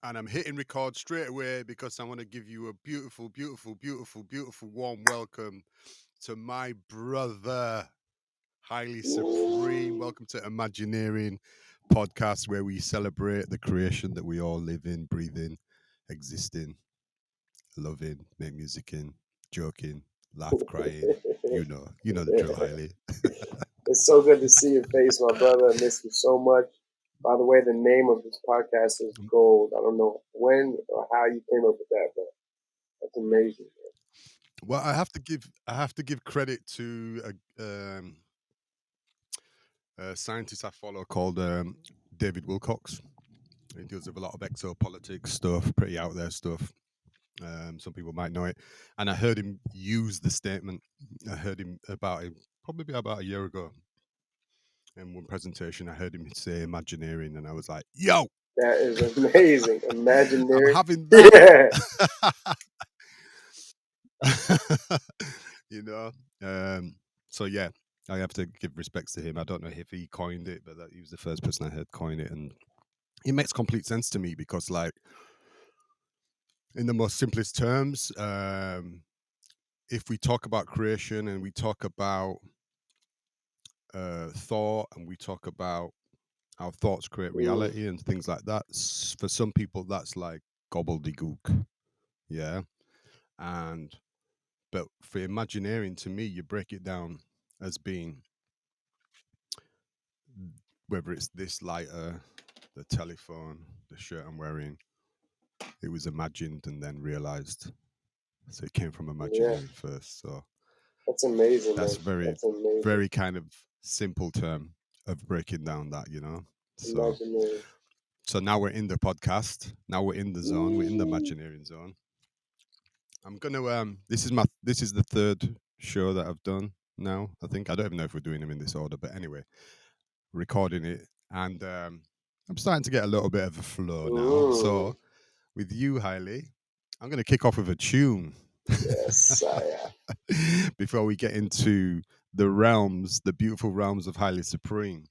And I'm hitting record straight away because I want to give you a beautiful, beautiful, beautiful, beautiful warm welcome to my brother, Highly Supreme. Welcome to Imagineering podcast, where we celebrate the creation that we all live in, breathe in, exist in, love in, make music in, joking, laugh, crying. You know the drill, Highly. It's so good to see your face, my brother. I miss you so much. By the way, the name of this podcast is Gold. I don't know when or how you came up with that, but that's amazing. Well, I have to give credit to a scientist I follow called David Wilcox. He deals with a lot of exopolitics stuff, pretty out there stuff. Some people might know it, and I heard him use the statement. I heard him about it probably about a year ago. In one presentation, I heard him say Imagineering, and I was like, "Yo, That is amazing. I'm Imagineering. having Yeah. that." you know. So yeah, I have to give respects to him. I don't know if he coined it, but he was the first person I heard coin it, and it makes complete sense to me because, like, in the most simplest terms, if we talk about creation and we talk about thought and we talk about how thoughts create reality and things like that, for some people that's like gobbledygook, yeah. And but for Imagineering, to me, you break it down as being whether it's this lighter, the telephone, the shirt I'm wearing, it was imagined and then realized. So it came from Yeah. Imagineering first. So That's amazing, that's man. very, That's amazing. very kind of simple term of breaking down that, you know. So Imagineering. so now we're in the podcast. Now we're in the zone. We're in the Imagineering zone. I'm gonna this is the third show that I've done now. I think I don't even know if we're doing them in this order, but anyway, recording it, and I'm starting to get a little bit of a flow now. So with you, Hailey, I'm going to kick off with a tune Yes, before we get into the realms, the beautiful realms of Highly Supreme.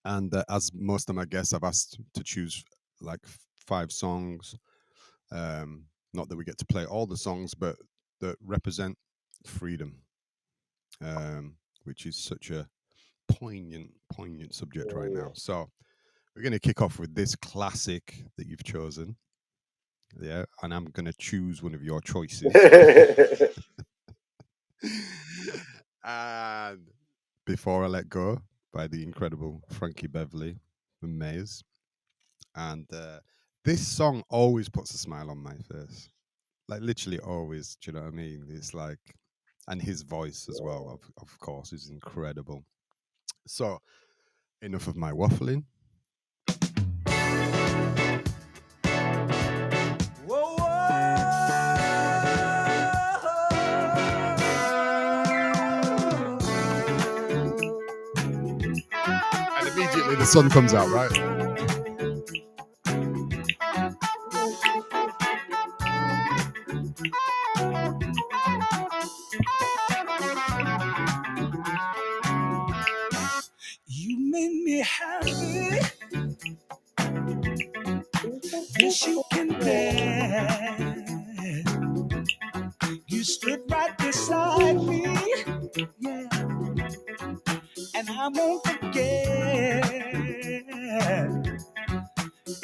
And as most of my guests, I've asked to choose like 5 songs. Not that we get to play all the songs, but that represent freedom, which is such a poignant subject right yeah. now. So we're going to kick off with this classic that you've chosen. Yeah, and I'm going to choose one of your choices. And Before I Let Go by the incredible Frankie Beverly from Maze. And this song always puts a smile on my face. Like literally always, do you know what I mean? It's like, and his voice as well, of course, is incredible. So enough of my waffling. Whoa, And immediately the sun comes out, right? you made me happy. Yes, you can bet. You stood right beside me. Yeah, and I won't forget.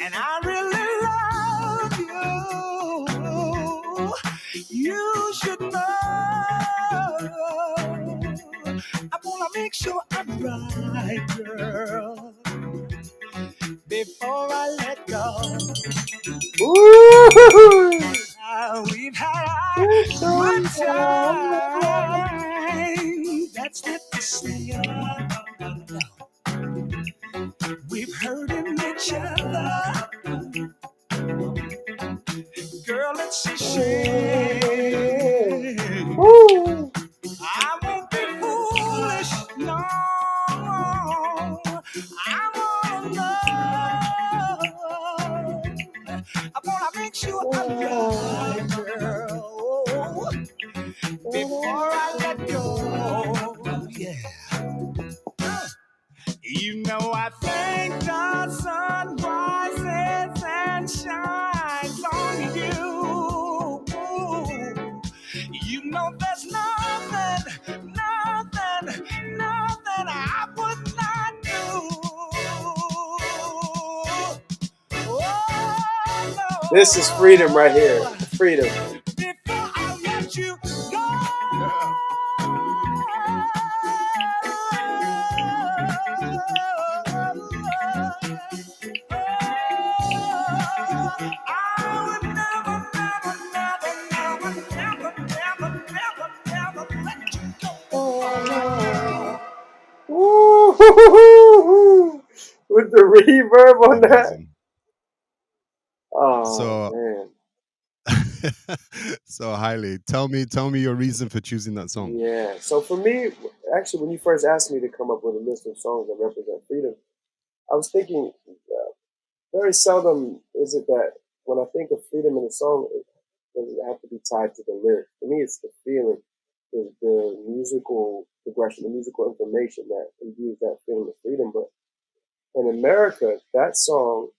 And I really love you. You should know. I wanna make sure I'm right, girl, before I let go. We've had our good time. That's not to say we've hurting each other. Girl, it's a shame. I won't be foolish, no. I wanna know. I wanna make sure I'm right, girl, before I let go. Yeah. You know I thank the sun rises and shines. This is freedom right here. Freedom. Before I let you go. I would never, never, never, never, never, never, never, never let you go. Woo! With the reverb on that. Amazing. Oh So, man. so Hailey, tell me your reason for choosing that song. Yeah. So for me, actually, when you first asked me to come up with a list of songs that represent freedom, I was thinking very seldom is it that when I think of freedom in a song, it doesn't have to be tied to the lyric. For me, it's the feeling, the musical progression, the musical information that imbues that feeling of freedom. But in America, that song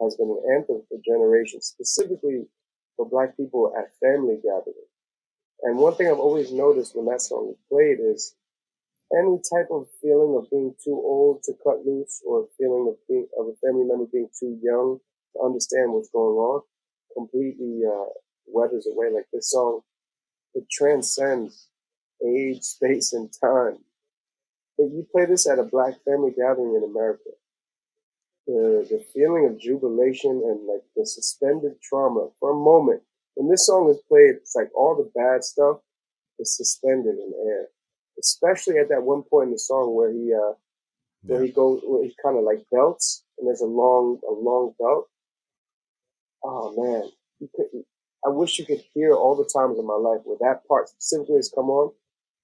has been an anthem for generations, specifically for Black people at family gatherings. And one thing I've always noticed when that song is played is any type of feeling of being too old to cut loose, or a feeling of being of a family member being too young to understand what's going on, completely weathers away. Like this song, it transcends age, space, and time. If you play this at a Black family gathering in America, the feeling of jubilation and like the suspended trauma for a moment. When this song is played, it's like all the bad stuff is suspended in air. Especially at that one point in the song where Yeah. he kind of like belts, and there's a long belt. Oh man, you could, I wish you could hear all the times in my life where that part specifically has come on.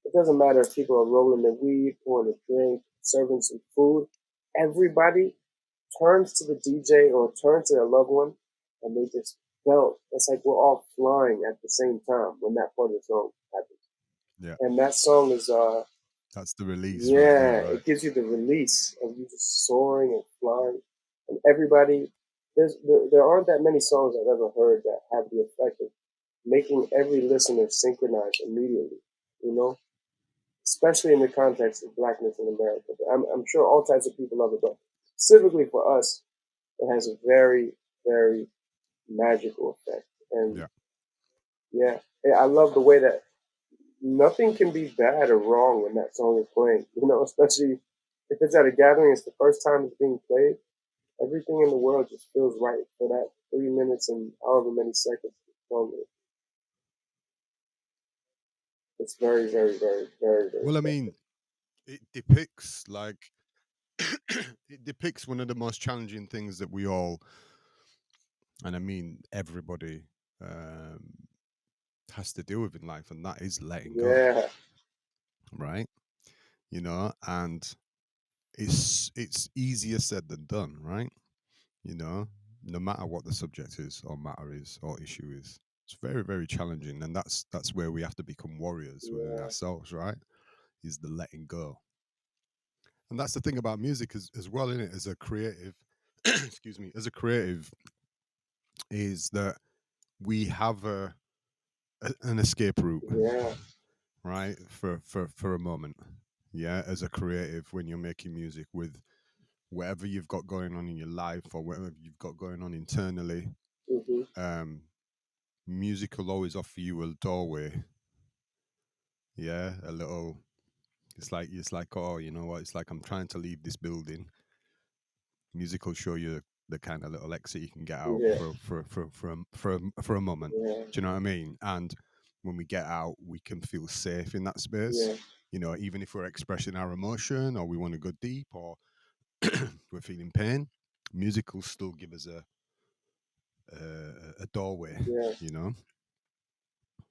It doesn't matter if people are rolling their weed, pouring a drink, serving some food. Everybody turns to the DJ or turns to their loved one, and they just belt. It's like we're all flying at the same time when that part of the song happens. Yeah. And that song is That's the release right there, yeah, right? it gives you the release of you just soaring and flying. And everybody, there aren't that many songs I've ever heard that have the effect of making every listener synchronize immediately, you know? Especially in the context of Blackness in America. I'm sure all types of people love it, but specifically for us, it has a very, very magical effect. And Yeah. yeah, I love the way that nothing can be bad or wrong when that song is playing. You know, especially if it's at a gathering, it's the first time it's being played. Everything in the world just feels right for that 3 minutes and however many seconds the song is. It's very, very, very, very, very Well, I special. mean, it depicts like it depicts one of the most challenging things that we all, and I mean everybody, um, has to deal with in life, and that is letting go, Yeah, right? And it's easier said than done, right? You know, no matter what the subject is, or matter is, or issue is, it's very, very challenging, and that's where we have to become warriors within yeah, ourselves, right? Is the letting go. And that's the thing about music as well, in it, as a creative. Excuse me, as a creative, is that we have an escape route, yeah, right? For a moment, yeah. As a creative, when you're making music, with whatever you've got going on in your life or whatever you've got going on internally, hmm, um, music will always offer you a doorway. Yeah, a little. It's like, oh, you know what? It's like I'm trying to leave this building. Music will show you the kind of little exit you can get out yeah, for a moment. yeah, Do you know what I mean? And when we get out, we can feel safe in that space. yeah, Even if we're expressing our emotion, or we want to go deep, or we're feeling pain, music will still give us a doorway. yeah. You know,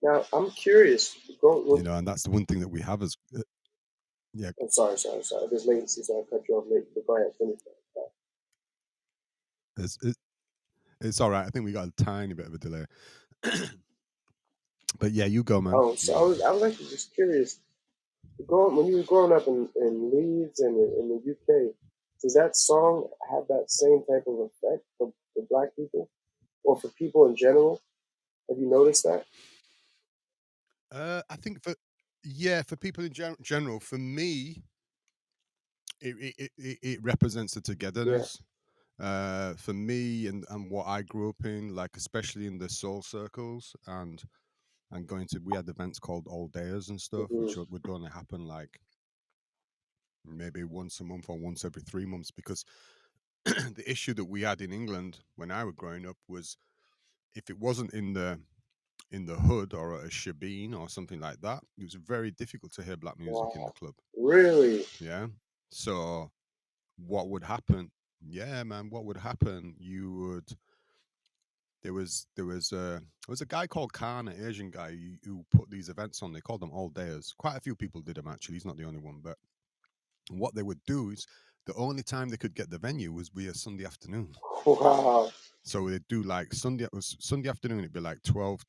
Now I'm curious. and that's the one thing that we have as yeah. I'm sorry. There's latency, so I cut you off late. But go ahead, finish that. It's, it, it's all right. I think we got a tiny bit of a delay, but yeah, you go, man. Oh, You so go. I was actually just curious. When you were growing up in Leeds and in the UK, does that song have that same type of effect for Black people or for people in general? Have you noticed that? I think for people in general, for me, it represents the Yeah, togetherness. For me and what I grew up in, like especially in the soul circles and going to, we had events called all dayers and stuff, Hmm. which would only happen like maybe once a month or once every 3 months, because the issue that we had in England when I was growing up was if it wasn't in the hood or at a shebeen or something like that, it was very difficult to hear black music in the Wow. club. Really? Yeah. So what would happen? Yeah, man. What would happen? You would there was a guy called Khan, an Asian guy who put these events on. They called them all dayers. Quite a few people did them actually. He's not the only one, but what they would do is the only time they could get the venue was be a Sunday afternoon. Wow. So they'd do like Sunday afternoon. It'd be like 12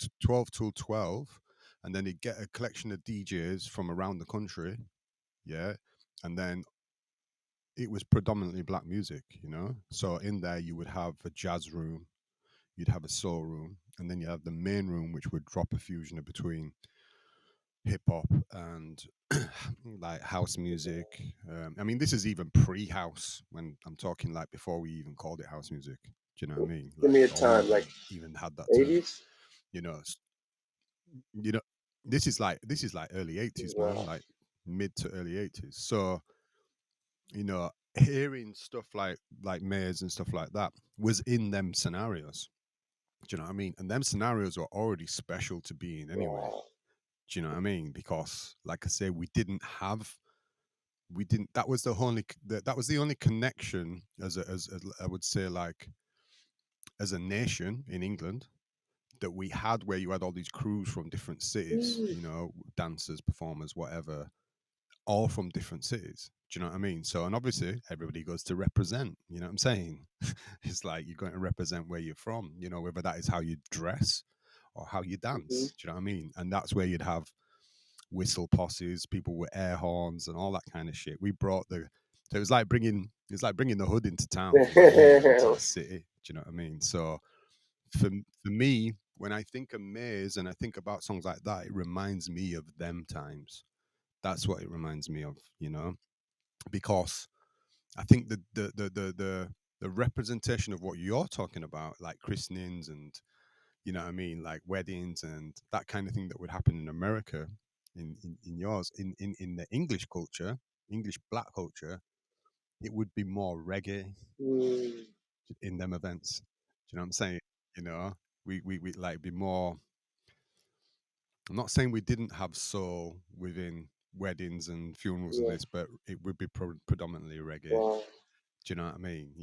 till 12, and then they'd get a collection of DJs from around the country. Yeah, and then it was predominantly black music. So in there you would have a jazz room, you'd have a soul room, and then you have the main room, which would drop a fusion of between hip hop and like house music. I mean, this is even pre-house when I'm talking like before we even called it house music. Do you know what I mean? Give me Like, a or we time, like even had that term. 80s. You know, you know, this is like early '80s, man. Wow. Like mid to early '80s. So hearing stuff like Maze and stuff like that was in them scenarios. Do you know what I mean? And them scenarios were already special to be in anyway. Wow. Do you know what I mean? Because, like I say, we didn't. That was the only. That was the only connection as I would say, like as a nation in England that we had, where you had all these crews from different cities. Mm. Dancers, performers, whatever, all from different cities. Do you know what I mean? So, and obviously, everybody goes to represent. You know what I'm saying? It's like you're going to represent where you're from. Whether that is how you dress or how you Hmm. dance. Do you know what I mean? And that's where you'd have whistle posses, people with air horns, and all that kind of shit. We brought the. So it was like bringing the hood into town. You know what I mean? Into Damn. the city. Do you know what I mean? So for me, when I think of Maze and I think about songs like that, it reminds me of them times. That's what it reminds me of. Because I think the representation of what you're talking about, like christenings and what I mean, like weddings and that kind of thing that would happen in America, in yours, in the English culture, English black culture, it would be more reggae Mm. in them events. Do you know what I'm saying? You know, we like be more. I'm not saying we didn't have soul within weddings and funerals and Yeah. this, but it would be predominantly reggae. Wow. Do you know what I mean?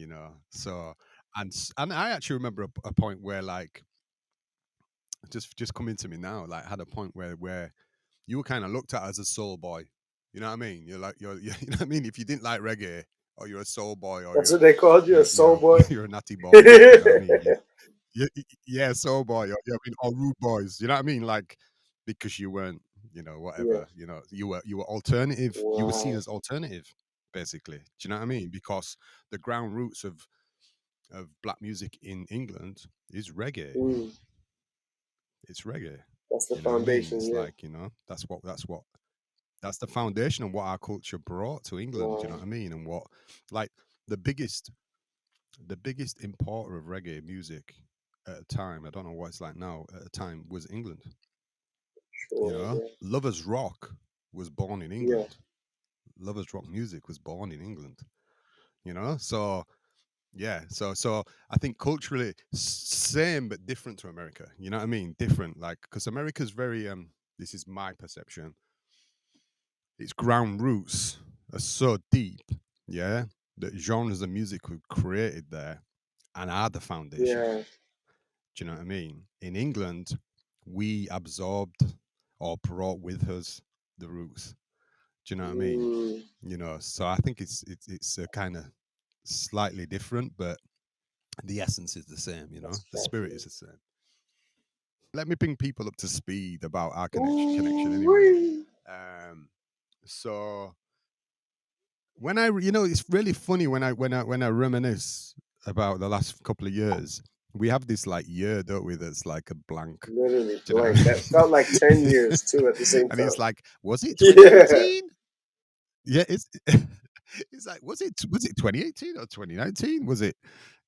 So and I actually remember a point where like just coming to me now, like had a point where you were kind of looked at as a soul boy. You know what I mean? You're like you know what I mean? If you didn't like reggae, or you're a soul boy, or That's what they called you, a you're soul you're boy. you're a natty boy. You know what I mean? Yeah, soul boy, or rude boys. You know what I mean? Like because you weren't, Yeah. whatever. You were alternative. You were seen Wow. as alternative, basically. Do you know what I mean? Because the ground roots of black music in England is reggae. Mm. It's reggae. That's the You know what I mean? foundation. It's Yeah. like, that's the foundation of what our culture brought to England. You know Wow. what I mean? And what, like, the biggest, the biggest importer of reggae music at a time, I don't know what it's like now, at a time was England. Sure. Yeah. Lovers Rock was born in Yeah. England. Lovers Rock music was born in England. So yeah, so I think culturally same but different to America. You know what I mean? Different, like because America's very this is my perception. Its ground roots are so deep, yeah, that genres of music were created there and are the foundation. Yeah. Do you know what I mean? In England, we absorbed or brought with us the roots. Do you know what I mean? Mm. So I think it's a kind of slightly different, but the essence is the same. That's The spirit fascinating. is the same. Let me bring people up to speed about our connection anyway. Ooh-wee. Um, so when it's really funny when I reminisce about the last couple of years. We have this like year, don't we? That's like a blank. Literally Do you know? blank. That felt like 10 years too at the same And time. it's like, was it Yeah. 2018? Yeah, it's it's like, was it 2018 or 2019? Was it?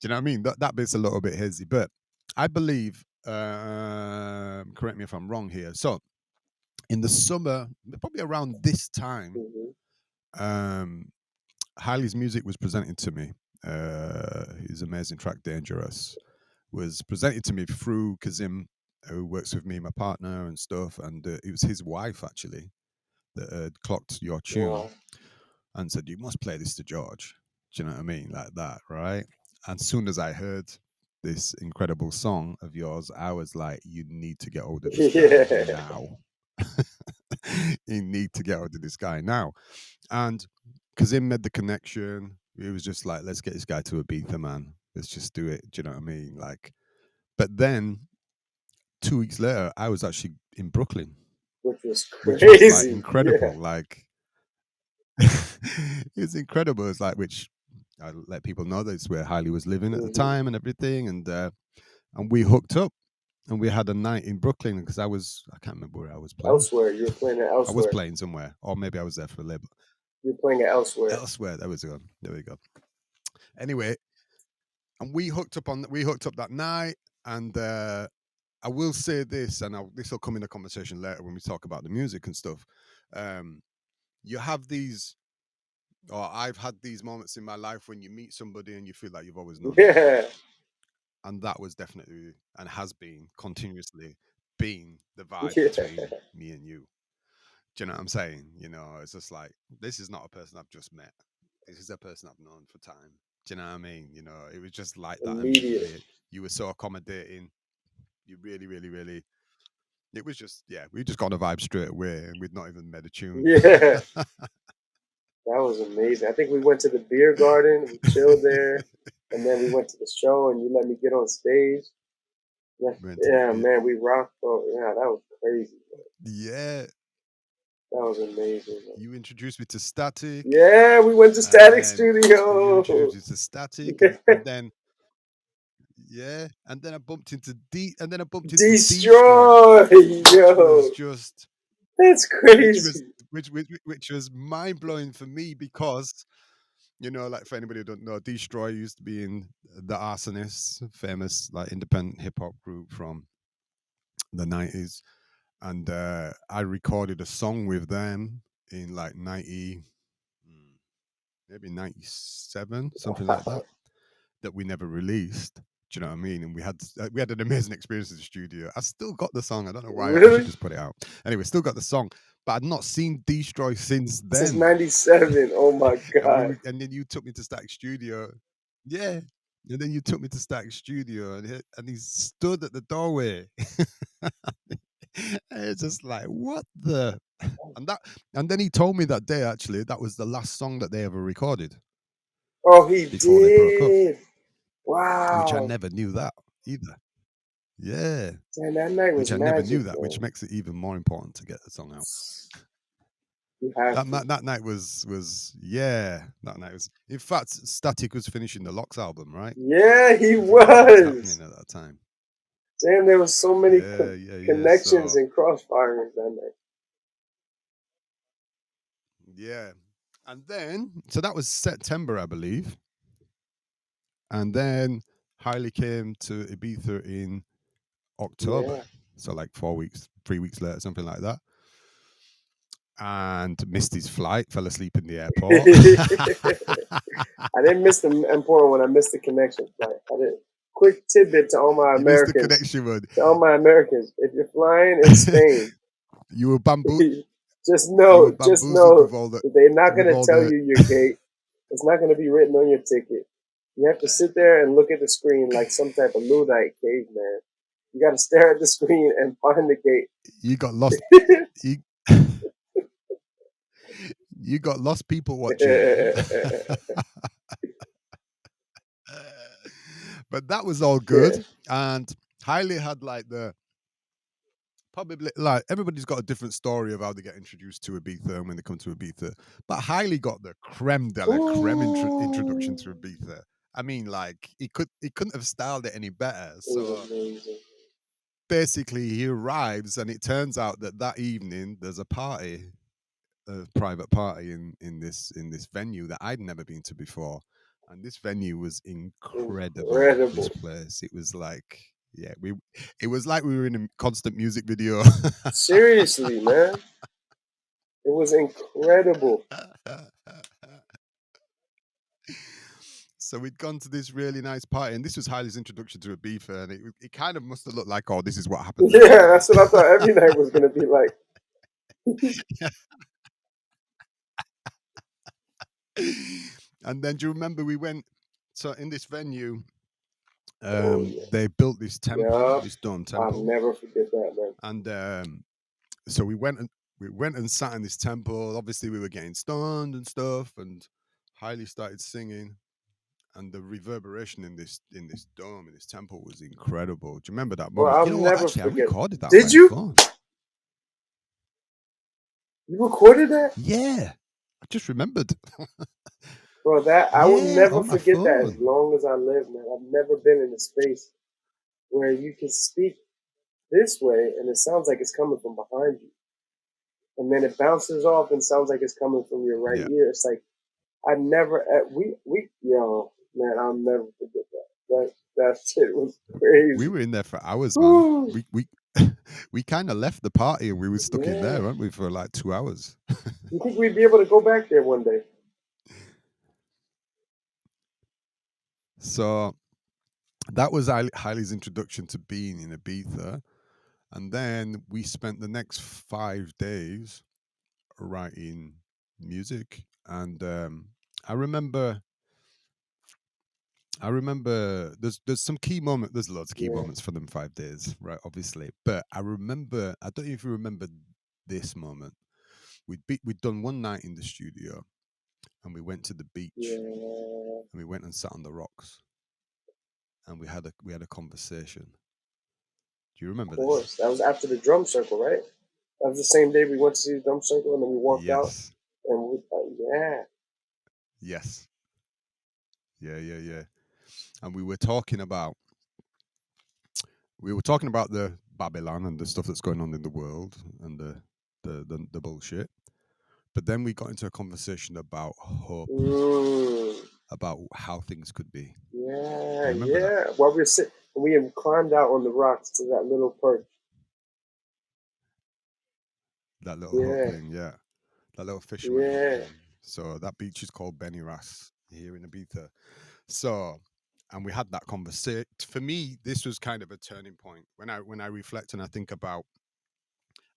Do you know what I mean? That bit's a little bit hazy, but I believe. Correct me if I'm wrong here. So in the summer, probably around this time, Hmm. um, Haile's music was presented to me. His amazing track "Dangerous" was presented to me through Kazim, who works with me, my partner, and stuff. And it was his wife actually that had clocked your tune Wow. and said, "You must play this to George." Do you know what I mean? Like that, right? And soon as I heard this incredible song of yours, I was like, "You need to get hold of this guy Yeah. now." You need to get hold of this guy now. And Kazim made the connection. It was just like, let's get this guy to Ibiza, man. Let's just do it. Do you know what I mean? Like, but then 2 weeks later, I was actually in Brooklyn, Which was which was like crazy. Yeah. incredible. Like, it's incredible. It's like, which I let people know that's where Hailey was living at the Hmm. time and everything. And we hooked up and we had a night in Brooklyn because I can't remember where I was playing. Elsewhere. You were playing it I was elsewhere. playing somewhere, or maybe I was there for a label. You're playing it elsewhere. Elsewhere, there was go. There we go. Anyway, and we hooked up that night, and I will say this, and this will come in a conversation later when we talk about the music and stuff. Um, you have these, or I've had these moments in my life when you meet somebody and you feel like you've always known them, Yeah. and that was definitely and has been continuously been the vibe Yeah. between me and you. Do you know what I'm saying? It's just like this is not a person I've just met. This is a person I've known for time. Do you know what I mean? It was just like that Immediate. immediately. You were so accommodating. You really, really, really. It was just, yeah, we just got a vibe straight away, and we'd not even made a tune. Yeah. That was amazing. I think we went to the beer garden. We chilled there, and then we went to the show, and you let me get on stage. Yeah, Went to the yeah, bit. man, we rocked. Oh, yeah, that was crazy. Man. Yeah, That was amazing. Man. you introduced me to Static, Yeah, we went to and Static then you Studio. introduced me to Static, and, Yeah. and then yeah, and then I bumped into Destroy, Destroy, which was yo. just That's which was crazy. which was mind blowing for me because like for anybody who don't know, Destroy used to be in the Arsonists, famous like independent hip hop group from the 90s, and I recorded a song with them in like 90, maybe 97, something like Wow. that we never released. Do you know what I mean? And we had an amazing experience in the studio. I still got the song. I don't know why. I should Really? just put it out. Anyway, still got the song, but I'd not seen Destroy since Since then. '97. Oh my God. And then you took me to Static Studio. Yeah. And then you took me to Static Studio, and he stood at the doorway. And it's just like, what the? And then he told me that day actually that was the last song that they ever recorded Oh, he before they broke up, did. which I Wow. never knew that either. Yeah, Damn, that night which was I never knew magic, that, which man. makes it even more important to get the song out. You have to. That night was yeah. That night was. In fact, Static was finishing the Locks album, right? Yeah, he I think that's what was happening was. at that time. Damn, there was so many Yeah, yeah, yeah. connections So and crossfirings that night. yeah, and then so that was September, I believe, and then Hailey came to Ibiza in October. Yeah. So like 4 weeks, 3 weeks later, something like that. And missed his flight, fell asleep in the airport. I didn't miss the important one. I missed the connection flight. I did. Quick tidbit to all my You missed the Americans. connection one. To all my Americans, if you're flying in Spain, You were bamboo. just You were bamboozled know with all the that they're not with gonna all tell the. you your gate. It's not gonna be written on your ticket. You have to sit there and look at the screen like some type of Luddite caveman. You got to stare at the screen and find the gate. You got lost. You, you got lost people watching. But that was all Yeah. good, and Hailey had like the probably like everybody's got a different story of how they get introduced to Ibiza and when they come to Ibiza. But Hailey got the creme de la creme introduction Ooh, to Ibiza. I mean, like he couldn't have styled it any better. it was So amazing. basically, he arrives, and it turns out that evening there's a private party in this venue that I'd never been to before, And this venue was incredible. This Incredible. place, it was like, yeah, it was like we were in a constant music video. Seriously, man. It was incredible. So we'd gone to this really nice party, and this was Heile's introduction to Ibiza, and it kind of must have looked like, oh, this is what happens every Yeah, night. that's what I thought every night was gonna be like. And then do you remember we went? So in this venue, Oh yeah. they built this temple, Yeah. this dome I'll temple, never forget that, man. and so we went and sat in this temple. Obviously, we were getting stoned and stuff, and Hailey started singing, and the reverberation in this dome in this temple was incredible. Do you remember that Bro, moment? I'll You know what? never Actually, I forget. recorded that on Did my you? phone. You recorded that? Yeah, I just remembered. Bro, that I will Yeah, never on my forget that as phone. long as I live, man. I've never been in a space where you can speak this way and it sounds like it's coming from behind you. And then it bounces off and sounds like it's coming from your right Yeah, ear. It's like I never we yo, man, I'll never forget that. That shit was we crazy. were in there for hours, man. Woo. We we kind of left the party and we were stuck in Yeah. there, weren't we, for like 2 hours? You think we'd be able to go back there one day? So that was Hailey's introduction to being in Ibiza. And then we spent the next 5 days writing music. And I remember there's some key moments. There's lots of key Yeah, moments for them 5 days, right? Obviously, but I remember. I don't know if you remember this moment. We'd done one night in the studio, and we went to the beach, yeah. and we went and sat on the rocks, and we had a conversation. Do you Of remember this? course. That was after the drum circle, right? That was the same day we went to see the drum circle and then we walked out Yes. and yeah. Yes. Yeah. Yeah. Yeah. And we were talking about the Babylon and the stuff that's going on in the world and the bullshit. But then we got into a conversation about hope, Mm, about how things could be. Do yeah, you remember that? yeah. While we were sitting, we had climbed out on the rocks to that little perch. That little hut Yeah, thing, yeah. That little fisherman hut yeah. thing. So that beach is called Beniras here in Ibiza. So, and we had that conversation. For me, this was kind of a turning point when I reflect and I think about.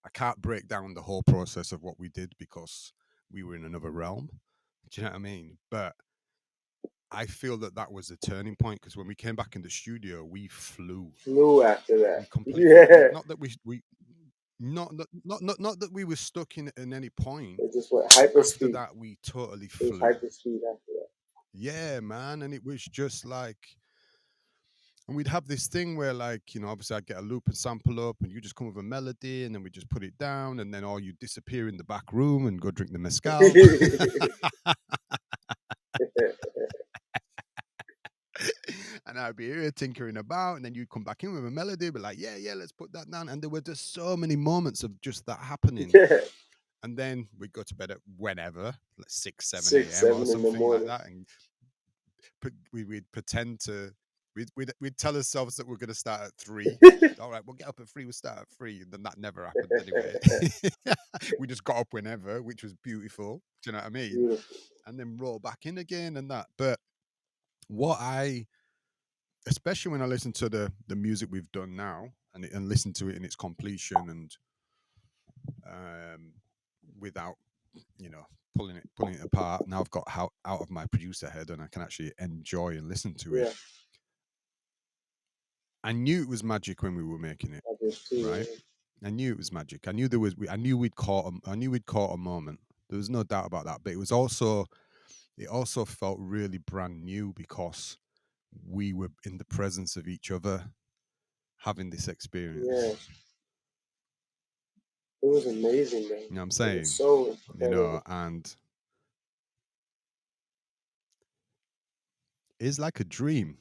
I can't break down the whole process of what we did because we were in another realm. Do you know what I mean? But I feel that was a turning point because when we came back in the studio, we flew. Flew after We that. completely Yeah. not that we not that we were stuck in any point. It just went hyper After speed. that, we totally It was flew. hyper speed after that. Yeah, man, and it was just like, and we'd have this thing where, like, obviously I'd get a loop and sample up, and you just come with a melody, and then we just put it down, and then you disappear in the back room and go drink the mezcal. And I'd be here tinkering about, and then you'd come back in with a melody, be like, yeah, yeah, let's put that down. And there were just so many moments of just that happening. Yeah. And then we'd go to bed at whenever, like 6, 7 6, a.m. or 7 in the something like morning. that. And we'd pretend to, we'd tell ourselves that we're going to start at 3. All right, we'll get up at 3, we'll start at 3. And then that never happened anyway. We just got up whenever, which was beautiful. Do you know what I mean? Beautiful. And then roll back in again and that. But especially when I listen to the music we've done now and listen to it in its completion and without pulling it apart. Now I've got out of my producer head and I can actually enjoy and listen to it. Yeah, I knew it was magic when we were making it, I did too. right? I knew it was magic. I knew I knew we'd caught a moment. There was no doubt about that. But it also felt really brand new because we were in the presence of each other having this experience. Yeah, it was amazing, man. You know what I'm It saying? was so incredible. And it's like a dream.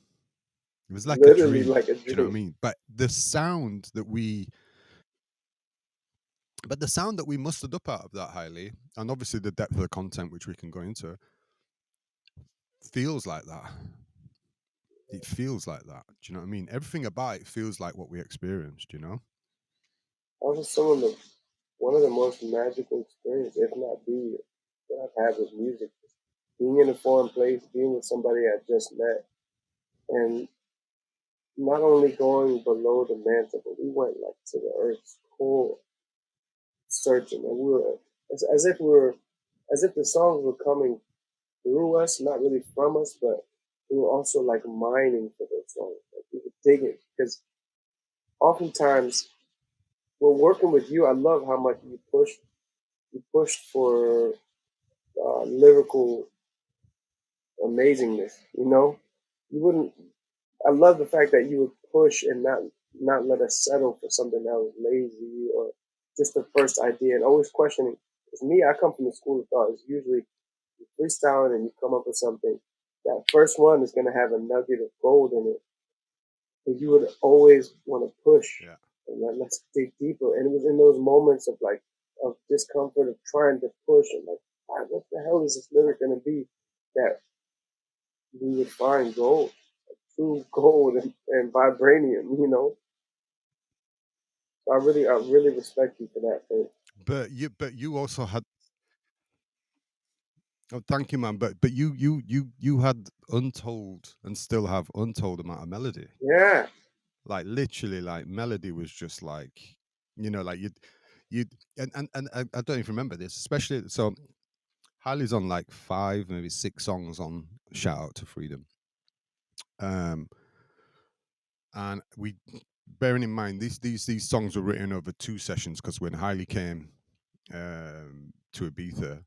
It was like a Literally dream. like a Do you know what I dream. mean? But the sound that we mustered up out of that, highly, and obviously the depth of the content which we can go into, feels like that. It feels like that. Do you know what I mean? Everything about it feels like what we experienced. You know? That was some of the one of the most magical experiences, if not the, that I've had with music. Being in a foreign place, being with somebody I just met, and not only going below the mantle, but we went like to the earth's core, searching, and we were as if we were, as if the songs were coming through us, not really from us, but we were also like mining for those songs. Like we were digging because oftentimes when working with you, I love how much you pushed for lyrical amazingness. You know, you wouldn't. I love the fact that you would push and not let us settle for something that was lazy or just the first idea, and always questioning. Because me, I come from the school of thought. It's usually you freestyling and you come up with something. That first one is going to have a nugget of gold in it, but you would always want to push Yeah. and let's dig deeper. And it was in those moments of like of discomfort of trying to push and like, what the hell is this lyric going to be? That we would find gold, true gold and vibranium. You know, so I really respect you for that. Thing. But you also had. Oh, thank you, man. But you had untold and still have untold amount of melody. Yeah, Like literally, like melody was just like, like you and I don't even remember this, especially so. Harley's on like five, maybe six songs on Shout Out to Freedom. Um, and we, bearing in mind these songs were written over two sessions because when Hailey came to Ibiza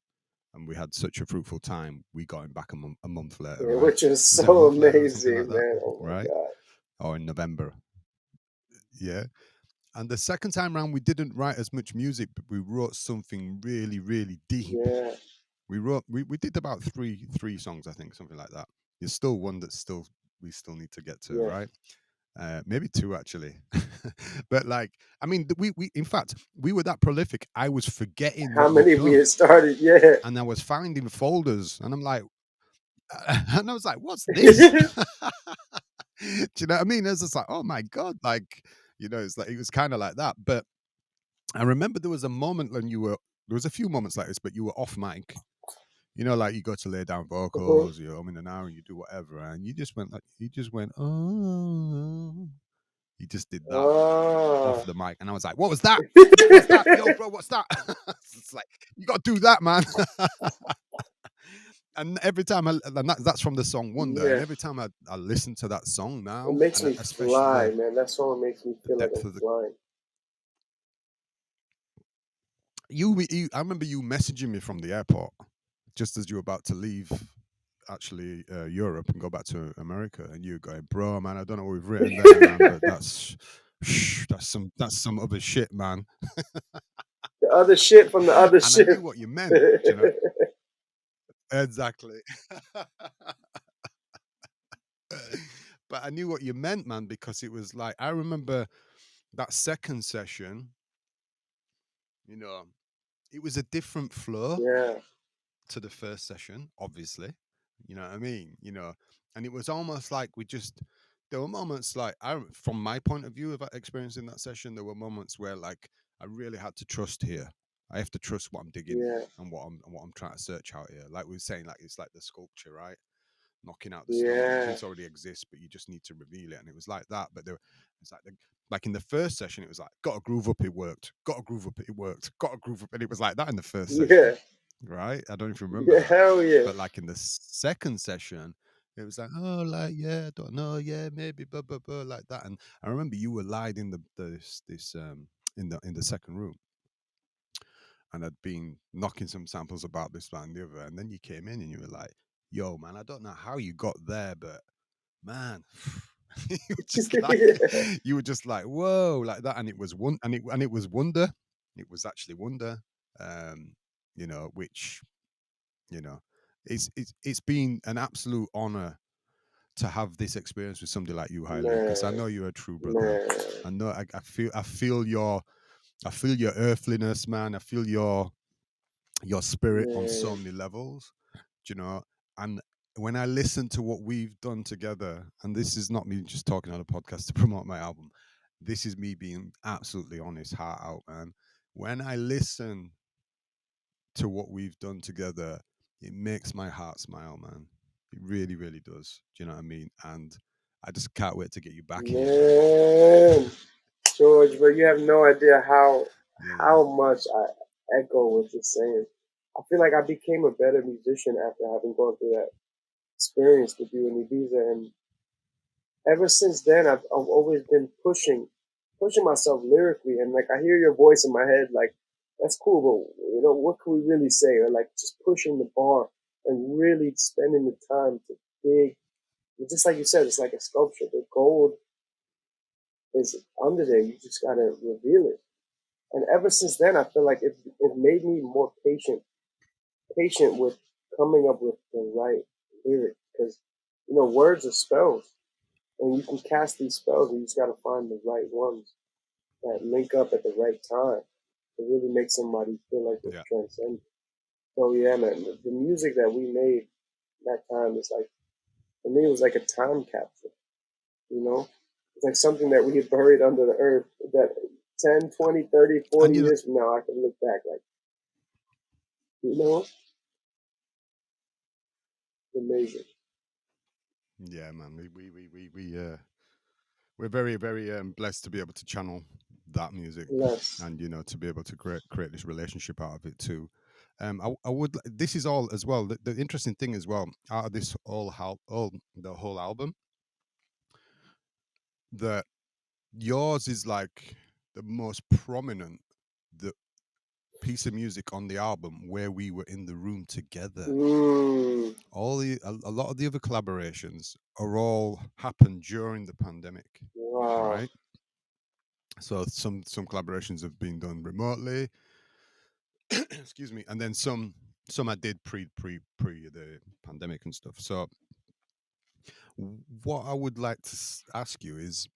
and we had such a fruitful time, we got him back a month later, yeah, right? which is Was it a so month later or something like amazing, that, man. Oh my right? god. Or in November, yeah. And the second time round, we didn't write as much music, but we wrote something really, really deep. Yeah, We did about three songs, I think, something like that. There's still one that still we still need to get to, yeah. right? Maybe two actually. But like, I mean, we in fact we were that prolific. I was forgetting How what we'd many we done, had started? Yeah. and I was finding folders, and I'm like, and I was like, "What's this?" Do you know what I mean? It's just like, "Oh my god!" Like, it's like it was kind of like that. But I remember there was a moment when you were. There was a few moments like this, but you were off mic. Like you go to lay down Mhm. vocals, you're in an hour, and you do whatever, and you just went, oh, you just did that off Ah. the mic, and I was like, "What was that? What's that? Yo, bro, what's that?" It's like you got to do that, man. And every time that's from the song Wonder, and Yeah. every time I listen to that song It now, makes and me especially fly, man. That song makes me the feel like depth I'm of the flying. you, I remember you messaging me from the airport just as you were about to leave actually Europe and go back to America, and you going, "Bro, man, I don't know what we've written there, man, but that's some other shit, man." The other shit from the other And I knew shit. what you meant, exactly. But I knew what you meant, man, because it was like I remember that second session, you know, it was a different flow Yeah, to the first session, obviously. You know what I mean? And it was almost like there were moments like from my point of view of experiencing that session, there were moments where like I really had to trust here. I have to trust what I'm digging yeah, and what I'm trying to search out here. Like we were saying, like it's like the sculpture, right? Knocking out the stone. The yeah, piece already exists, but you just need to reveal it. And it was like that. But it's like in the first session, it was like, got to groove up, it worked. Got to groove up, it worked. Got to groove up. And it was like that in the first yeah, session, right? I don't know if you remember yeah. that. Hell yeah. But like in the second session, it was like, oh, like, yeah, I don't know, yeah, maybe, blah, blah, blah, like that. And I remember you were lying in in the second room and I'd been knocking some samples about this, that, and the other. And then you came in and you were like, yo, man, I don't know how you got there, but man, Yeah, you were just like, whoa, like that. And it was and it was wonder. It was actually wonder. Um, which, you know, it's been an absolute honor to have this experience with somebody like you, Haile, because I man, know you're a true brother. man, I know I feel your earthliness, man. I feel your spirit on so man. many levels, you know, and when I listen to what we've done together, and this is not me just talking on a podcast to promote my album, this is me being absolutely honest, heart out, man. When I listen to what we've done together, it makes my heart smile, man. It really, really does. Do you know what I mean? And I just can't wait to get you back in here, man. Man, George, but you have no idea Yeah, how much I echo what you're saying. I feel like I became a better musician after having gone through that experience with you in Ibiza, and ever since then, I've always been pushing myself lyrically, and like I hear your voice in my head, like that's cool, but what can we really say? Or like just pushing the bar and really spending the time to dig. Just like you said, it's like a sculpture. The gold is under there. You just gotta reveal it. And ever since then, I feel like it made me more patient with coming up with the right lyric, because words are spells, and you can cast these spells, and you just gotta find the right ones that link up at the right time to really make somebody feel like they're yeah. transcended. So yeah, man, the music that we made that time is like, for me, it was like a time capsule. You know, it's like something that we had buried under the earth that 10, 20, 30, And 40 years from now, I can look back like, you know, amazing. yeah, man. We're very, very blessed to be able to channel that music, Less. and to be able to create this relationship out of it too. I would. This is all as well. The interesting thing as well out of this all the whole album, that yours is like the most prominent the piece of music on the album where we were in the room together. Mm, A lot of the other collaborations are all happened during the pandemic, wow. right? So some collaborations have been done remotely, excuse me, and then some I did pre the pandemic and stuff. So what I would like to ask you is,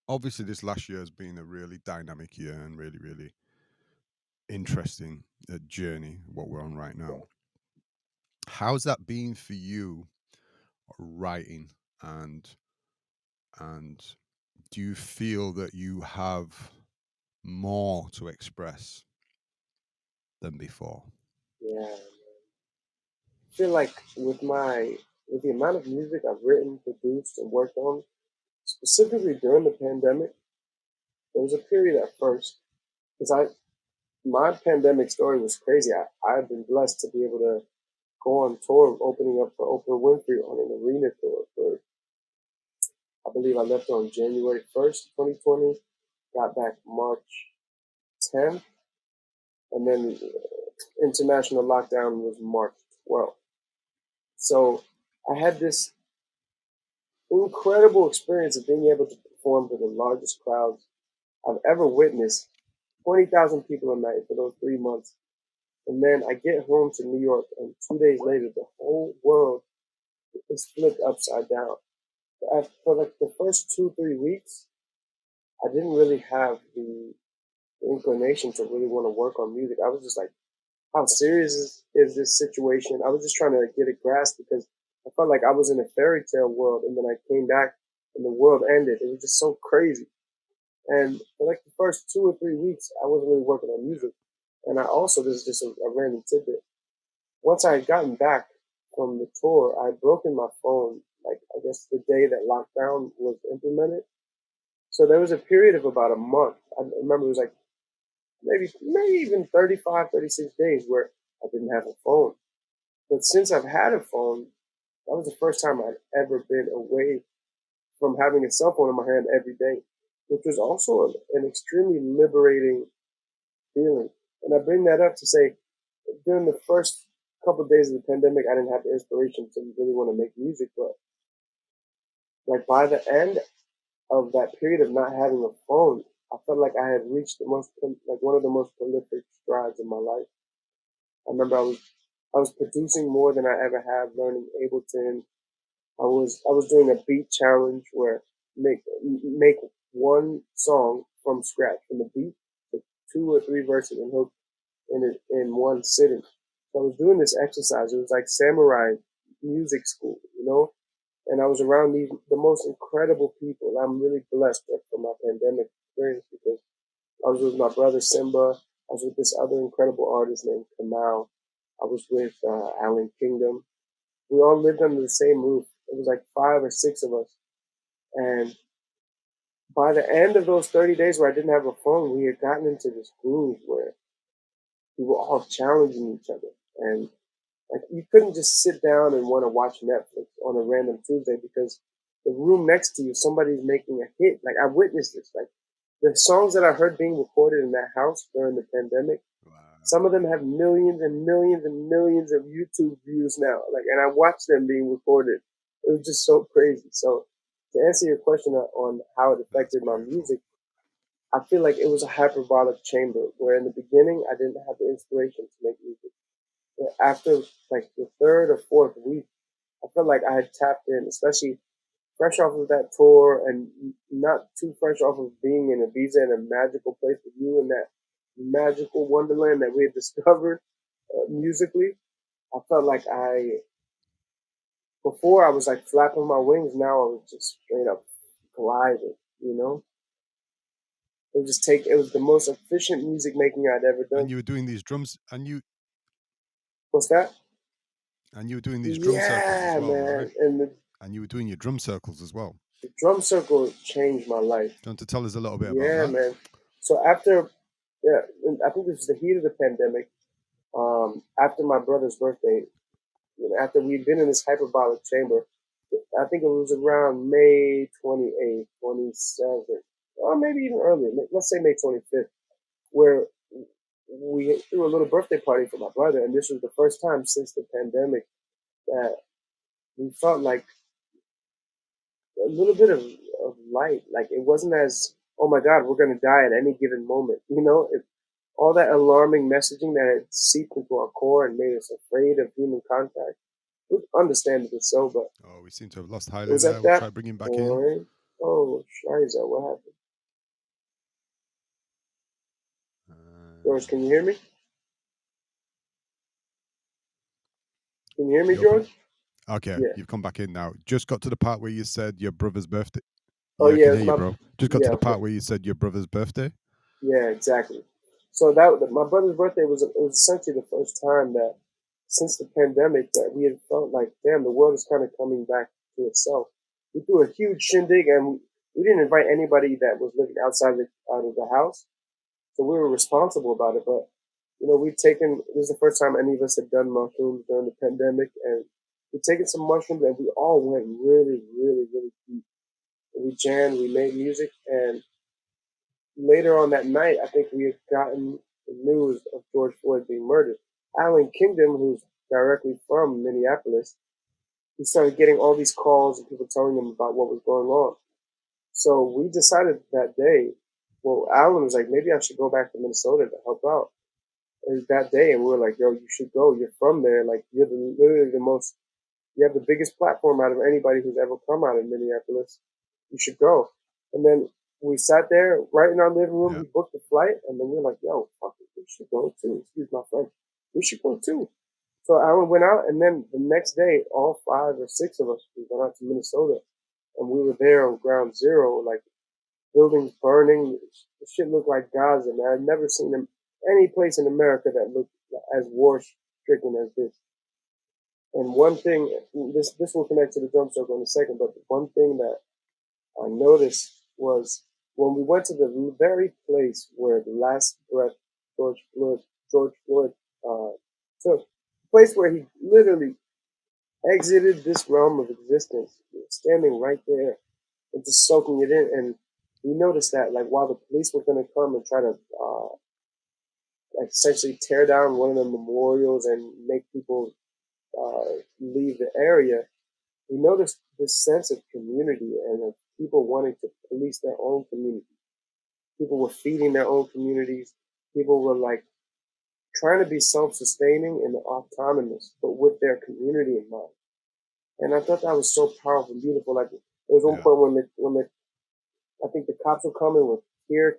obviously this last year has been a really dynamic year and really, really interesting journey what we're on right now. How's that been for you, writing, and and do you feel that you have more to express than before? Yeah. I feel like with the amount of music I've written, produced, and worked on, specifically during the pandemic, there was a period at first, because my pandemic story was crazy. I've been blessed to be able to go on tour, opening up for Oprah Winfrey on an arena tour for, I believe I left on January 1st, 2020, got back March 10th, and then international lockdown was March 12th. So I had this incredible experience of being able to perform to the largest crowds I've ever witnessed, 20,000 people a night for those 3 months. And then I get home to New York, and 2 days later, the whole world is flipped upside down. For like the first 2, 3 weeks, I didn't really have the inclination to really want to work on music. I was just like, how serious is this situation? I was just trying to get a grasp, because I felt like I was in a fairy tale world, and then I came back and the world ended. It was just so crazy. And for like the first 2 or 3 weeks, I wasn't really working on music. And I also, this is just a random tidbit. Once I had gotten back from the tour, I had broken my phone, like I guess the day that lockdown was implemented. So there was a period of about a month. I remember it was like maybe even 35, 36 days where I didn't have a phone. But since I've had a phone, that was the first time I'd ever been away from having a cell phone in my hand every day, which was also an extremely liberating feeling. And I bring that up to say, during the first couple of days of the pandemic, I didn't have the inspiration to really want to make music. But like by the end of that period of not having a phone, I felt like I had reached like one of the most prolific strides in my life. I remember I was producing more than I ever have, learning Ableton. I was doing a beat challenge where make one song from scratch, from the beat to 2 or 3 verses and hook in one sitting. So I was doing this exercise. It was like samurai music school, you know, and I was around the most incredible people. I'm really blessed for my pandemic experience because I was with my brother Simba. I was with this other incredible artist named Kamal. I was with Alan Kingdom. We all lived under the same roof. It was like 5 or 6 of us. And by the end of those 30 days where I didn't have a phone, we had gotten into this groove where we were all challenging each other. And like you couldn't just sit down and want to watch Netflix on a random Tuesday because the room next to you, somebody's making a hit. Like I witnessed this. Like the songs that I heard being recorded in that house during the pandemic, Wow. some of them have millions and millions and millions of YouTube views now. Like, and I watched them being recorded. It was just so crazy. So to answer your question on how it That's affected my beautiful. music, I feel like it was a hyperbolic chamber where in the beginning I didn't have the inspiration to make music. But after like the third or fourth week, I felt like I had tapped in, especially fresh off of that tour and not too fresh off of being in Ibiza in a magical place with you in that magical wonderland that we had discovered musically. I felt like before I was like flapping my wings. Now I was just straight up gliding, you know? It was the most efficient music making I'd ever And done. you were doing these drums, What's that? and you were doing these drum circles as Yeah, well, right? man. And And you were doing your drum circles as well. the drum circle changed my life. Do you want to tell us a little bit about Yeah, that? man. So yeah, I think this was the heat of the pandemic. After my brother's birthday, after we'd been in this hyperbolic chamber, I think it was around May 28th, 27th, or maybe even earlier. Let's say May 25th, where we threw a little birthday party for my brother, and this was the first time since the pandemic that we felt like a little bit of light. Like it wasn't as, oh my God, we're going to die at any given moment. All that alarming messaging that had seeped into our core and made us afraid of human contact, understandably so, but Oh, we seem to have lost it Haile was there. at We'll try that bringing back in. point. Oh, Shiza, what happened? George, can you hear me? Can you hear me, You okay? George? Okay, Yeah. you've come back in now. Just got to the part where you said your brother's birthday. Oh, Yeah, I yeah, can it's hear you, my, bro. Just got to yeah, the okay. part where you said your brother's birthday. Yeah, exactly. So my brother's birthday was essentially the first time that since the pandemic that we had felt like, damn, the world is kind of coming back to itself. We threw a huge shindig and we didn't invite anybody that was living out of the house. So we were responsible about it. But, this is the first time any of us had done mushrooms during the pandemic. And we'd taken some mushrooms and we all went really, really, really deep. We jammed, we made music. And later on that night, I think we had gotten the news of George Floyd being murdered. Alan Kingdom, who's directly from Minneapolis, he started getting all these calls and people telling him about what was going on. So we decided that day, well, Alan was like, maybe I should go back to Minnesota to help out. And that day, and we were like, yo, you should go. You're from there. Like, literally you have the biggest platform out of anybody who's ever come out of Minneapolis. You should go. And then we sat there right in our living room. Yeah. We booked the flight, and then we were like, yo, fuck it, we should go too. Excuse my French. We should go too. So Alan went out, and then the next day, all 5 or 6 of us, we went out to Minnesota, and we were there on ground zero, like buildings burning. The shit looked like Gaza, man. I've never seen any place in America that looked as war stricken as this. And one thing, this will connect to the drum circle in a second, but one thing that I noticed was when we went to the very place where the last breath George Floyd took, the place where he literally exited this realm of existence, standing right there and just soaking it in. And we noticed that, like, while the police were going to come and try to, like, essentially tear down one of the memorials and make people leave the area, we noticed this sense of community and of people wanting to police their own community. People were feeding their own communities. People were like trying to be self-sustaining and autonomous, but with their community in mind. And I thought that was so powerful and beautiful. Like there was one Yeah. point when I think the cops were coming with tear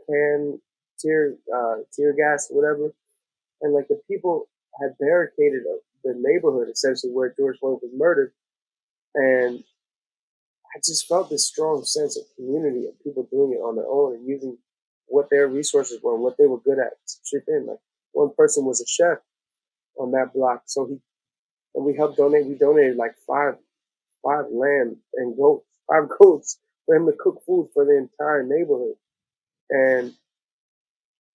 gas, whatever, and like the people had barricaded the neighborhood, essentially where George Floyd was murdered, and I just felt this strong sense of community and people doing it on their own and using what their resources were and what they were good at to chip in. Like one person was a chef on that block, so he and we helped donate. We donated like five lamb and goats, 5 goats for him to cook food for the entire neighborhood. And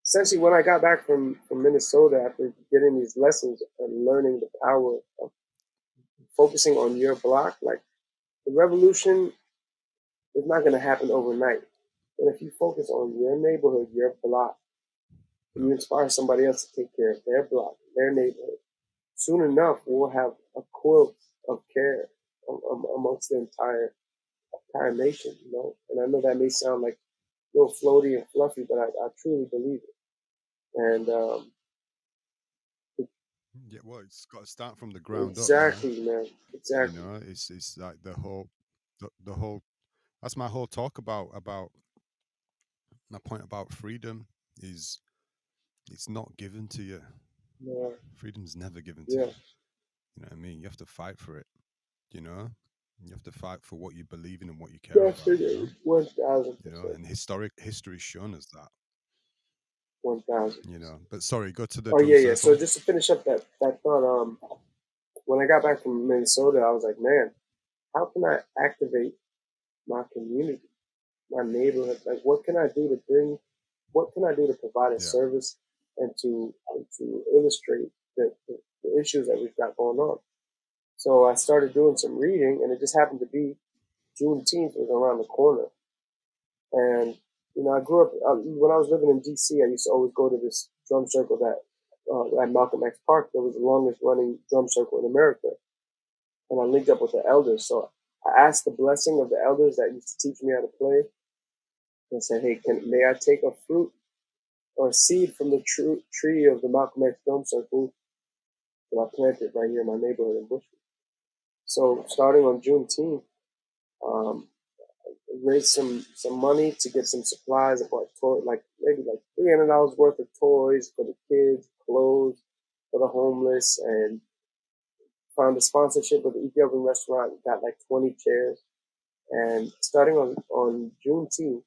essentially, when I got back from Minnesota after getting these lessons and learning the power of focusing on your block, like the revolution is not going to happen overnight. But if you focus on your neighborhood, your block, and No. you inspire somebody else to take care of their block, their neighborhood, soon enough we'll have a quilt of care amongst the entire nation, you know. And I know that may sound like a little floaty and fluffy, but I truly believe it. And Yeah, well, it's got to start from the ground up, man. exactly, man, You exactly. know, it's like the whole. That's my whole talk about my point about freedom is it's not given to you. Yeah, Freedom's never given to yeah, you. You know what I mean? You have to fight for it. You know, you have to fight for what you believe in and what you care about. definitely, 1000%, And history's shown us that. 1000. But sorry, go to the Oh drum yeah, yeah. So circle. just to finish up that thought, when I got back from Minnesota, I was like, man, how can I activate my community, my neighborhood? Like, what can I do to bring? What can I do to provide a Yeah, service and to illustrate the issues that we've got going on? So I started doing some reading, and it just happened to be Juneteenth was around the corner, and I grew up when I was living in D.C. I used to always go to this drum circle that at Malcolm X Park. That was the longest running drum circle in America, and I linked up with the elders. So I asked the blessing of the elders that used to teach me how to play, and said, "Hey, may I take a fruit or a seed from the tree of the Malcolm X drum circle that I planted right here in my neighborhood in Bushwick?" So starting on Juneteenth, um, raised some money to get some supplies. I bought like maybe like $300 worth of toys for the kids, clothes for the homeless, and found a sponsorship with the Ethiopian restaurant. Got like 20 chairs, and starting on Juneteenth,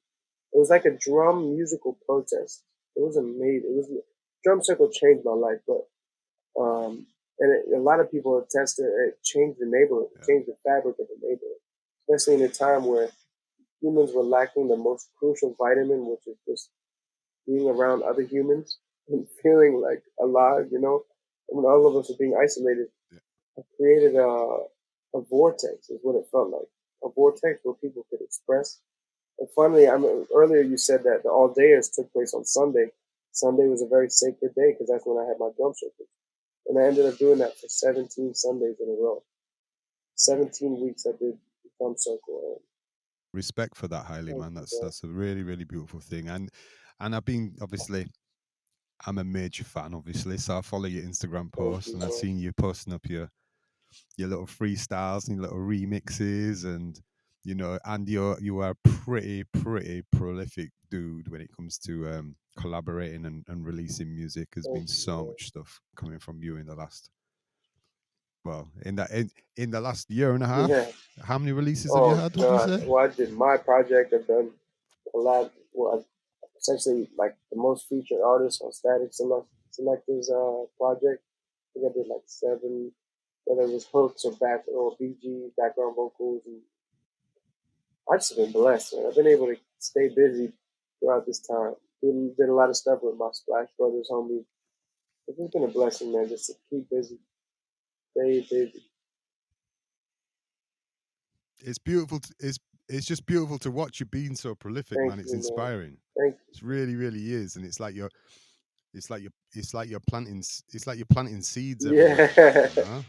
it was like a drum musical protest. It was amazing. It was drum circle changed my life, but a lot of people attested it changed the neighborhood, yeah, changed the fabric of the neighborhood, especially in a time where humans were lacking the most crucial vitamin, which is just being around other humans and feeling like alive, you know. When all of us are being isolated, yeah. I created a vortex, is what it felt like. A vortex where people could express. And finally, earlier you said that the all dayers took place on Sunday. Sunday was a very sacred day because that's when I had my drum circle. And I ended up doing that for 17 Sundays in a row. Yeah. 17 weeks I did the drum circle. Respect for that, highly, And thank man. you, That's bro. that's a really really beautiful thing. And I've been obviously I'm a major fan, obviously. So I follow your Instagram Thank posts, you, and I've bro. seen you posting up your little freestyles and your little remixes, and and you are a pretty prolific dude when it comes to collaborating and releasing music. There's Thank been you, so man. much stuff coming from you in the last in the last year and a Yeah. half. How many releases have you Oh had? Would you God. say? Well, I did my project. I've done collab. Well, essentially like the most featured artist on Static Selector's project. I think I did like 7, whether it was hooks or BG background vocals, and I just been blessed. Man. I've been able to stay busy throughout this time. Did a lot of stuff with my Splash Brothers homies. It's just been a blessing, man. Just to keep busy, stay busy. It's beautiful. It's just beautiful to watch you being so prolific, Thank man. It's you, man. inspiring. Thank It really, really is, and it's like you're planting seeds you. everywhere, Yeah.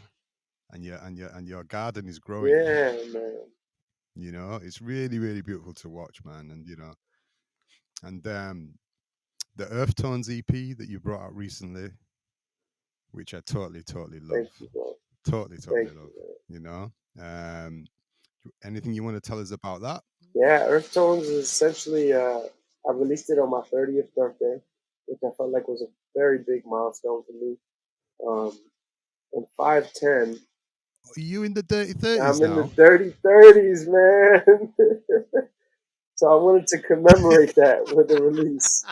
and your garden is growing. Yeah, man. It's really, really beautiful to watch, man. And the Earth Tones EP that you brought out recently, which I totally love, Thank you, bro. totally Thank you, love. man. You know, anything you want to tell us about that? Yeah, Earth Tones is essentially, I released it on my 30th birthday, which I felt like was a very big milestone for me. Um, and 5'10". Are you in the dirty 30s I'm in the now? dirty 30s, man. So I wanted to commemorate that with a release.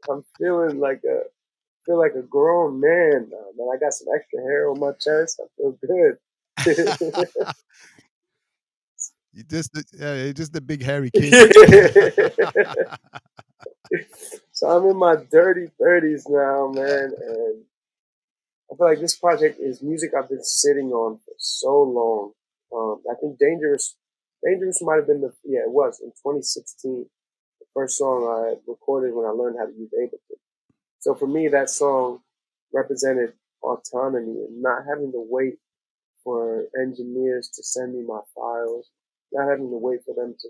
I'm feeling like a feel like a grown man now, man. I got some extra hair on my chest. I feel good. You're just a big hairy kid. So I'm in my dirty 30s now, man, and I feel like this project is music I've been sitting on for so long. I think Dangerous might have been it was in 2016, the first song I recorded when I learned how to use Ableton. So for me, that song represented autonomy and not having to wait for engineers to send me my files, not having to wait for them to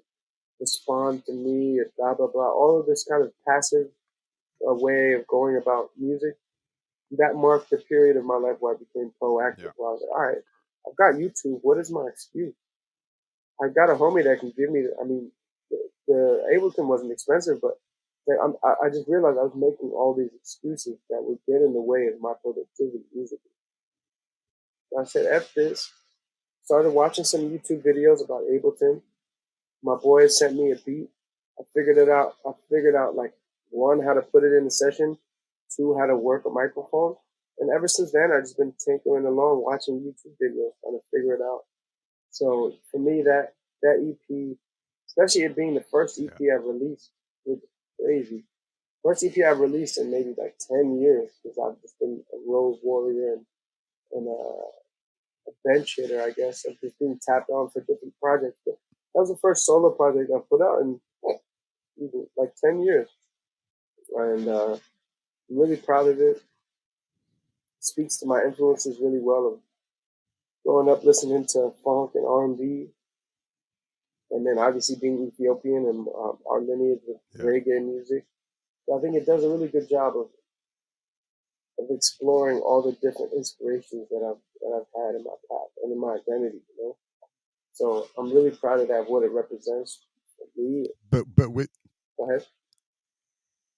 respond to me, blah, blah, blah. All of this kind of passive way of going about music, that marked the period of my life where I became proactive. Yeah. Where I was like, all right, I've got YouTube. What is my excuse? I got a homie that can give me, the Ableton wasn't expensive, but I just realized I was making all these excuses that would get in the way of my productivity musically. I said, F this. Started watching some YouTube videos about Ableton. My boy sent me a beat. I figured it out. I figured out like one, how to put it in the session, two, how to work a microphone. And ever since then, I've just been tinkering along, watching YouTube videos, trying to figure it out. So for me, that EP, especially it being the first EP Yeah. I've released, was crazy. First EP I've released in maybe like 10 years because I've just been a road warrior and a bench hitter, I guess, of just being tapped on for different projects. But that was the first solo project I put out in like 10 years. And I'm really proud of it. Speaks to my influences really well of growing up listening to funk and R&B, and then obviously being Ethiopian and our lineage with reggae music. So I think it does a really good job of exploring all the different inspirations that I've had in my path and in my identity, you know. So I'm really proud of that, what it represents for me. But with, Go ahead.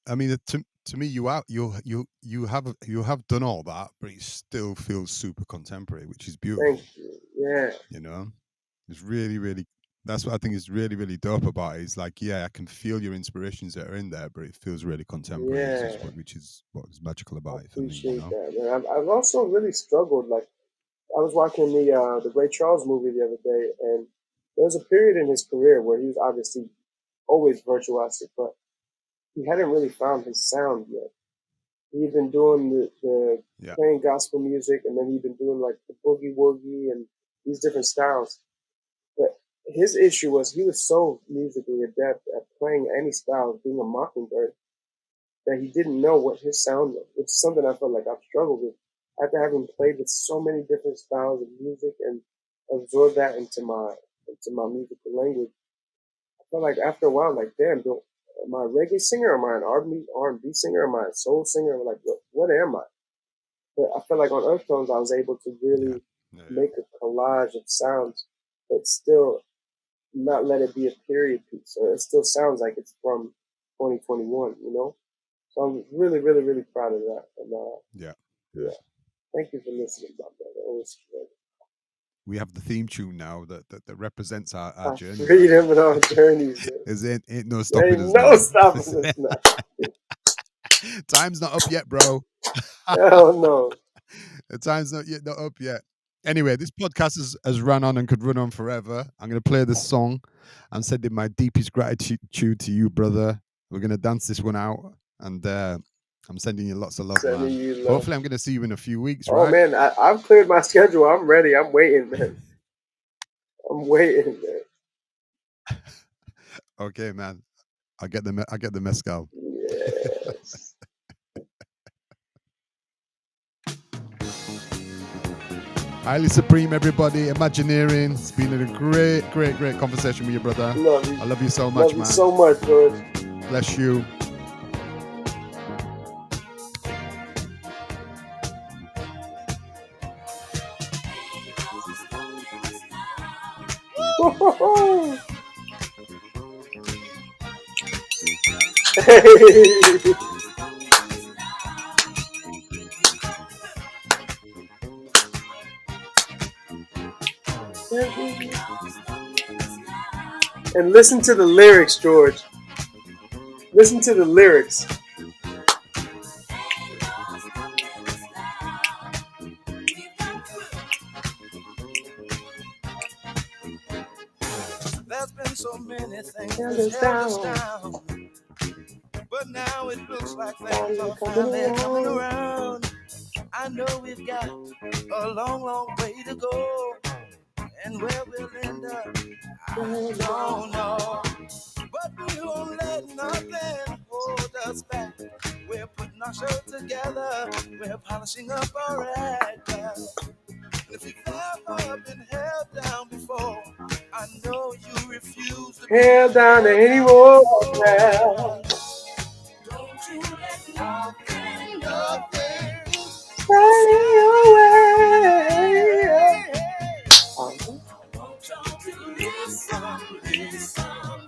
I mean, to me, you have done all that, but it still feels super contemporary, which is Thank beautiful. you. Yeah. You know, it's really, really. That's what I think is really, really dope about it. It's like, yeah, I can feel your inspirations that are in there, but it feels really contemporary, Yeah. which is what is magical I about it for me. You appreciate know. that, man. I've also really struggled. Like I was watching the Ray Charles movie the other day, and there was a period in his career where he was obviously always virtuosic, but he hadn't really found his sound yet. He'd been doing the Yeah. playing gospel music, and then he'd been doing like the boogie woogie and these different styles. But his issue was he was so musically adept at playing any style, being a mockingbird, that he didn't know what his sound was, which is something I felt like I've struggled with. After having played with so many different styles of music and absorbed that into my musical language, I felt like after a while, like, damn, am I a reggae singer? Am I an R&B singer? Am I a soul singer? Like, what am I? But I felt like on Earth Tones, I was able to Yeah. really make a collage of sounds, but still not let it be a period piece. So it still sounds like it's from 2021, you know? So I'm really, really, really proud of that. And Yeah. yeah, thank you for listening, my brother. Always We have the theme tune now that represents our our journeys, right? freedom and our journeys, man. There's ain't no There stopping ain't us no now. stopping us now. Time's not up yet, bro. Hell no. The time's not up yet. Anyway, this podcast has run on and could run on forever. I'm going to play this song. I'm sending my deepest gratitude to you, brother. We're going to dance this one out. And I'm sending you lots of love, Sending man. you love. Hopefully, I'm going to see you in a few weeks, Oh, right? man, I've cleared my schedule. I'm ready. I'm waiting, man. I'm waiting, man. Okay, man. I get the mezcal. Yes. Highly Supreme, everybody. Imagineering. It's been a great, great, great conversation with you, brother. Love you. I love you so much, Love man. you so much, George. Bless you. Hey. And listen to the lyrics, George. Listen to the lyrics. There's been so many things that held us down, but now it looks like things are finally coming around. I know we've got a long, long way to go, and where we'll end up, I don't know. But we won't let nothing hold us back. We're putting our show together. We're polishing up our act. If you've ever been held down before, I know you refuse to be Held down anymore now. Don't you let nothing, nothing Running away. I want y'all to listen, listen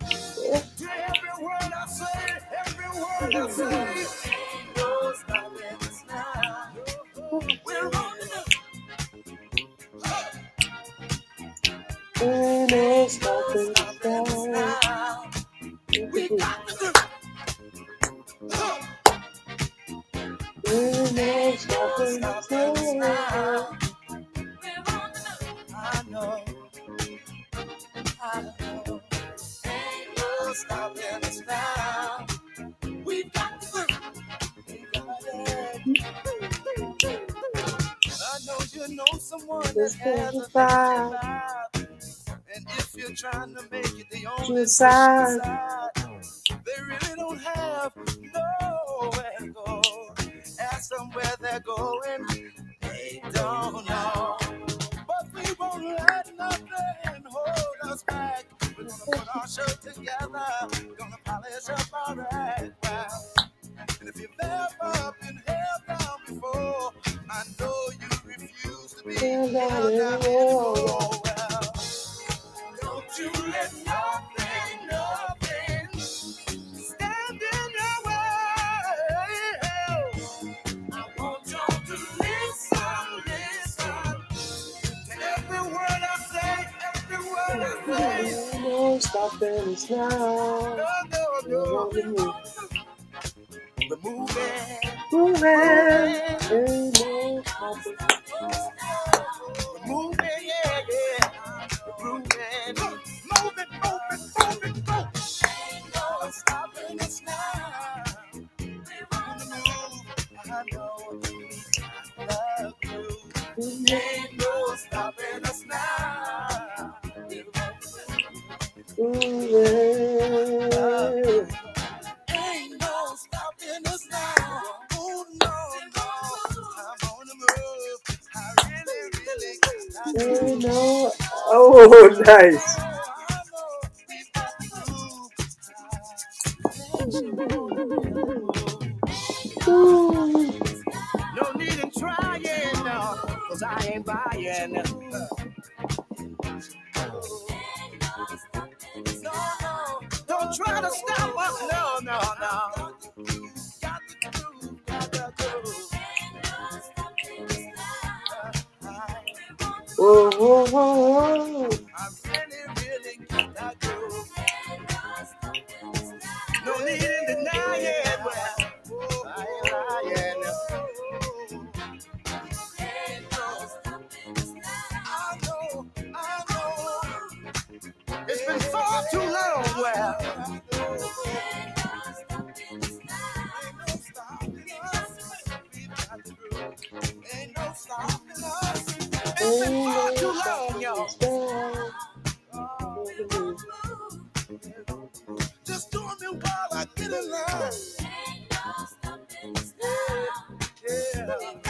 to every word I say, every word I say. Ain't no stopping us now. We're on the Ain't no stopping us now. we got to do. Ain't no stopping us now. I know. I know. Ain't no stopping us now. We got to do. We got it. I know you know someone that This has is a fine. vibe. And if you're trying to make it the only Your push side. aside, they really don't have nowhere to go. Ask them where they're going, they don't know. But we won't let nothing hold us back. We're gonna put our show together, gonna polish up our act. Well, and if you've ever been held down before, I know you refuse to be held down anymore. Well, don't you let nothing, nothing stand in your way. I want y'all to listen, listen to every word I say, every word I say. Ain't no stopping us now. No, no, We're no. on the move. We're moving, Moving. moving. Ain't no stopping. We're moving, yeah, yeah. We're moving, moving, moving, moving, moving. Ain't no stopping us now. We're on the move. I know we got the groove. Ain't no stopping us now. Moving. Ain't no stopping us now. Oh no, no, I'm on the move. I really, really got Ain't no. Oh, nice. Ooh. No need in trying, no, cause I ain't buying. No, no, don't try to stop us. No, no, no. Got to do, got to do. Whoa, whoa, whoa, whoa. I really, really got that groove. No need in denying. Well, I ain't lying. I know, I know. It's been far too long. Well, ain't no stopping us. It's been Ain't far no too long, stopping y'all. us now. We're on the move. Just doing me while I get in line. Yeah, well,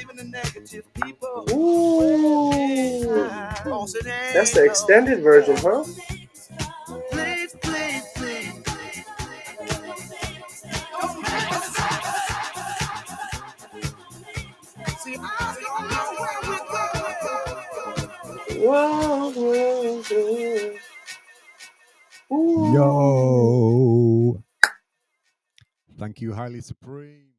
even the negative people. Ooh. Cause it That's the ain't extended no. version, huh? Please, please, please. Don't make us see, I don't know where we're going. Whoa, whoa, whoa. Ooh. Yo. Thank you, Highly Supreme.